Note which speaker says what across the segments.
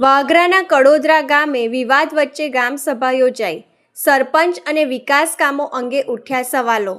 Speaker 1: વાગરાના કડોદરા ગામે વિવાદ વચ્ચે ગ્રામસભા યોજાઈ. સરપંચ અને વિકાસ કામો અંગે ઉઠ્યા સવાલો.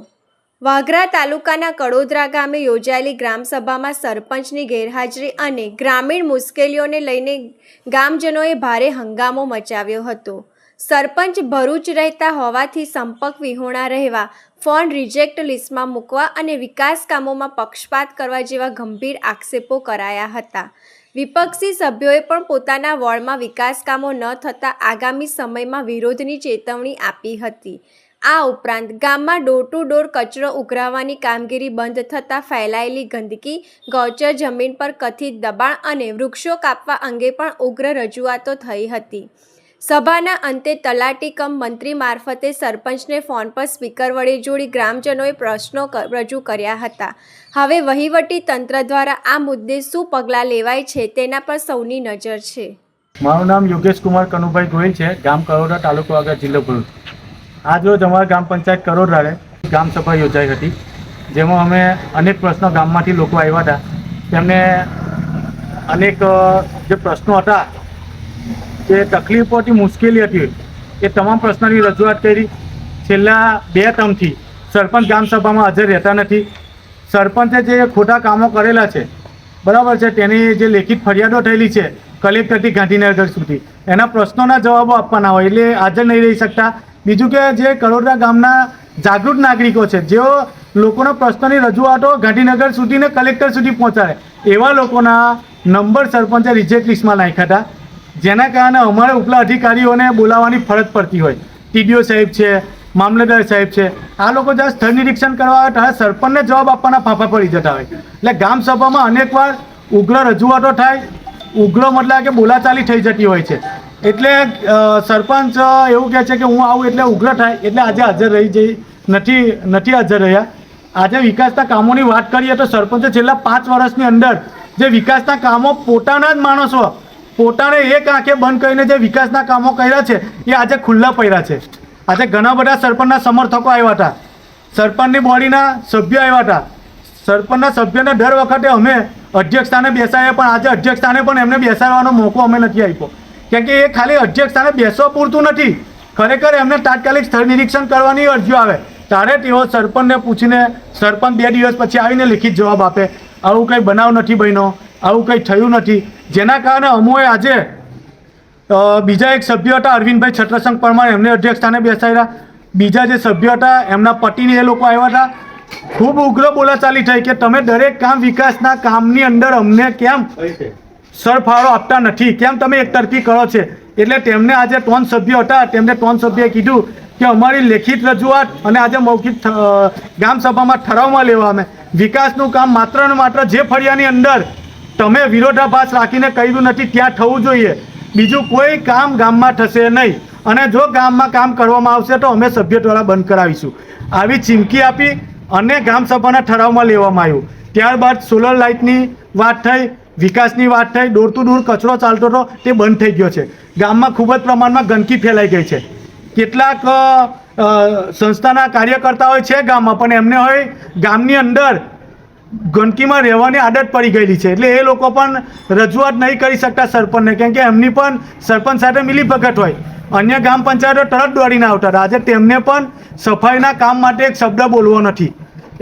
Speaker 1: વાગરા તાલુકાના કડોદરા ગામે યોજાયેલી ગ્રામસભામાં સરપંચની ગેરહાજરી અને ગ્રામીણ મુશ્કેલીઓને લઈને ગામજનોએ ભારે હંગામો મચાવ્યો હતો. સરપંચ ભરૂચ રહેતા હોવાથી સંપર્ક વિહોણા રહેવા, ફોન રિજેક્ટ લિસ્ટમાં મૂકવા અને વિકાસ કામોમાં પક્ષપાત કરવા જેવા ગંભીર આક્ષેપો કરાયા હતા. વિપક્ષી સભ્યોએ પણ પોતાના વોર્ડમાં વિકાસ કામો ન થતાં આગામી સમયમાં વિરોધની ચેતવણી આપી હતી. આ ઉપરાંત ગામમાં ડોર ટુ ડોર કચરો ઉઘરાવવાની કામગીરી બંધ થતાં ફેલાયેલી ગંદકી, ગૌચર જમીન પર કથિત દબાણ અને વૃક્ષો કાપવા અંગે પણ ઉગ્ર રજૂઆતો થઈ હતી. સભાના અંતે તલાટી કમ મંત્રી મારફતે સરપંચને ફોન પર સ્પીકર વડે જોડી ગ્રામજનોએ પ્રશ્નો રજૂ કર્યા હતા. હવે વહીવટી તંત્ર દ્વારા આ મુદ્દે શું પગલાં લેવાય છે તેના પર સૌની નજર છે.
Speaker 2: મારું નામ યોગેશ કુમાર કનુભાઈ ગોહિલ છે, ગામ કરોડા, તાલુકો વાગરા, જિલ્લો ભરૂચ. આજરોજ અમારા ગ્રામ પંચાયત કરોડાએ ગ્રામ સભા યોજાઈ હતી, જેમાં અમે અનેક પ્રશ્નો ગામમાંથી લોકો આવ્યા હતા. તેમને અનેક જે પ્રશ્નો હતા, જે તકલીફોથી મુશ્કેલી હતી, એ તમામ પ્રશ્નોની રજૂઆત કરી. છેલ્લા 2 ટર્મથી સરપંચ ગ્રામસભામાં હાજર રહેતા નથી. સરપંચે જે ખોટા કામો કરેલા છે, બરાબર છે, તેની જે લેખિત ફરિયાદો થયેલી છે કલેક્ટરથી ગાંધીનગર સુધી, એના પ્રશ્નોના જવાબો આપવાના હોય એટલે હાજર નહીં રહી શકતા. બીજું કે જે કડોદરા ગામના જાગૃત નાગરિકો છે, જેઓ લોકોના પ્રશ્નોની રજૂઆતો ગાંધીનગર સુધી ને કલેક્ટર સુધી પહોંચાડે, એવા લોકોના નંબર સરપંચે રિજેક્ટ લિસ્ટમાં નાખ્યા હતા. જેના કારણે અમારે ઉપલા અધિકારીઓને બોલાવવાની ફરજ પડતી હોય. ટીડીઓ સાહેબ છે, મામલતદાર સાહેબ છે, આ લોકો જ્યારે સ્થળ નિરીક્ષણ કરવા આવે ત્યારે સરપંચને જવાબ આપવાના ફાંફા પડી જતા હોય. એટલે ગ્રામ સભામાં અનેકવાર ઉગ્ર રજૂઆતો થાય, ઉગ્ર મતલબ કે બોલાચાલી થઈ જતી હોય છે. એટલે સરપંચ એવું કહે છે કે હું આવું એટલે ઉગ્ર થાય, એટલે આજે હાજર રહી જઈ નથી હાજર રહ્યા. આજે વિકાસના કામોની વાત કરીએ તો સરપંચે છેલ્લા 5 વર્ષની અંદર જે વિકાસના કામો પોતાના જ માણસો પોતાને એક આંખે બંધ કરીને જે વિકાસના કામો કર્યા છે, એ આજે ખુલ્લા પડ્યા છે. આજે ઘણા બધા સરપંચના સમર્થકો આવ્યા હતા, સરપંચની બોડીના સભ્યો આવ્યા હતા. સરપંચના સભ્યોને દર વખતે અમે અધ્યક્ષ સ્થાને બેસાડીએ, પણ આજે અધ્યક્ષ સ્થાને પણ એમને બેસાડવાનો મોકો અમે નથી આપ્યો. કેમ કે એ ખાલી અધ્યક્ષ સ્થાને બેસવા પૂરતું નથી, ખરેખર એમને તાત્કાલિક સ્થળ નિરીક્ષણ કરવાની અરજીઓ આવે ત્યારે તેઓ સરપંચને પૂછીને સરપંચ 2 દિવસ પછી આવીને લેખિત જવાબ આપે, આવું કંઈ બનાવ નથી બન્યો, આવું કંઈ થયું નથી. જેના કારણે અમોએ આજે બીજા એક સભ્ય હતા અરવિંદભાઈ છત્રસંઘ પરમાર, એમને અધ્યક્ષ સ્થાને બેસાડ્યા. બીજા જે સભ્ય હતા એમના પતિને એ લોકો આવ્યા હતા. ખૂબ ઉગ્ર બોલાચાલી થઈ કે તમે દરેક કામ વિકાસના કામની અંદર અમને કેમ સરફાળો આપતા નથી, કેમ તમે એક તરફી કરો છે. એટલે તેમને આજે 3 સભ્યો હતા, તેમને 3 સભ્યોએ કીધું કે અમારી લેખિત રજૂઆત અને આજે મૌખિક ગ્રામ સભામાં ઠરાવમાં લેવામાં વિકાસનું કામ માત્ર ને માત્ર જે ફળિયાની અંદર તમે વિરોધાભાસ રાખીને કર્યું નથી ત્યાં થવું જોઈએ, બીજું કોઈ કામ ગામમાં થશે નહીં. અને જો ગામમાં કામ કરવામાં આવશે તો અમે સભ્ય દ્વારા બંધ કરાવીશું, આવી ચીમકી આપી અને ગ્રામસભાના ઠરાવમાં લેવામાં આવ્યું. ત્યારબાદ સોલર લાઇટની વાત થઈ, વિકાસની વાત થઈ, ડોર ટુ ડોર કચરો ચાલતો હતો તે બંધ થઈ ગયો છે. ગામમાં ખૂબ જ પ્રમાણમાં ગંદકી ફેલાઈ ગઈ છે. કેટલાક સંસ્થાના કાર્યકર્તાઓ છે ગામમાં, પણ એમને હવે ગામની અંદર ગંદકીમાં રહેવાની આદત પડી ગયેલી છે. એટલે એ લોકો પણ રજૂઆત નહીં કરી શકતા સરપંચને, કેમ કે એમની પણ સરપંચ સાથે મિલીભગત હોય. અન્ય ગ્રામ પંચાયતો તરત દોડીને આવતા હતા. આજે તેમને પણ સફાઈના કામ માટે એક શબ્દ બોલવો નથી.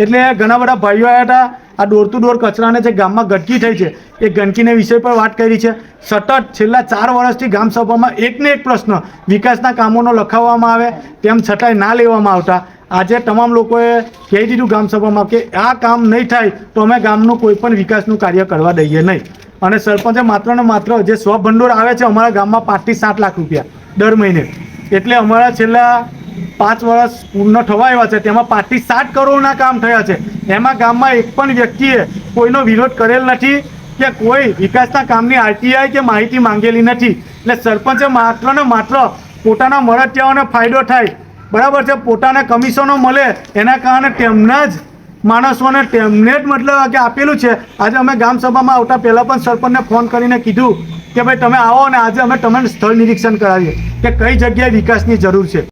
Speaker 2: એટલે ઘણા બધા ભાઈઓ આવ્યા હતા. આ ડોર ટુ ડોર કચરાને જે ગામમાં ગંદકી થઈ છે, એ ગંદકીના વિષય પર વાત કરી છે. સતત છેલ્લા 4 વર્ષથી ગ્રામસભામાં એકને એક પ્રશ્ન વિકાસના કામોનો લખાવવામાં આવે, તેમ છતાંય ના લેવામાં આવતા. આજે તમામ લોકોએ કહી દીધું ગ્રામસભામાં કે આ કામ નહીં થાય તો અમે ગામનું કોઈ પણ વિકાસનું કાર્ય કરવા દઈએ નહીં. અને સરપંચે માત્ર ને માત્ર જે સ્વભંડોળ આવે છે અમારા ગામમાં 5 થી 7 લાખ રૂપિયા દર મહિને, એટલે અમારા છેલ્લા 5 વર્ષ પૂર્ણ થવા આવ્યા છે, તેમાં 5 થી 7 કરોડના કામ થયા છે. એમાં ગામમાં એક પણ વ્યક્તિએ કોઈનો વિરોધ કરેલ નથી કે કોઈ વિકાસના કામની આરટીઆઈ કે માહિતી માંગેલી નથી. એટલે સરપંચે માત્ર ને માત્ર પોતાના મળતિયાઓને ફાયદો થાય, બરાબર છે, પોતાના કમિશનો મળે, એના કારણે તેમના જ માણસોને તેમને જ મતલબ કે આપેલું છે. આજે અમે ગ્રામસભામાં આવતા પહેલાં પણ સરપંચને ફોન કરીને કીધું કે ભાઈ તમે આવો અને આજે અમે તમને સ્થળ નિરીક્ષણ કરાવીએ કે કઈ જગ્યાએ વિકાસની જરૂર છે.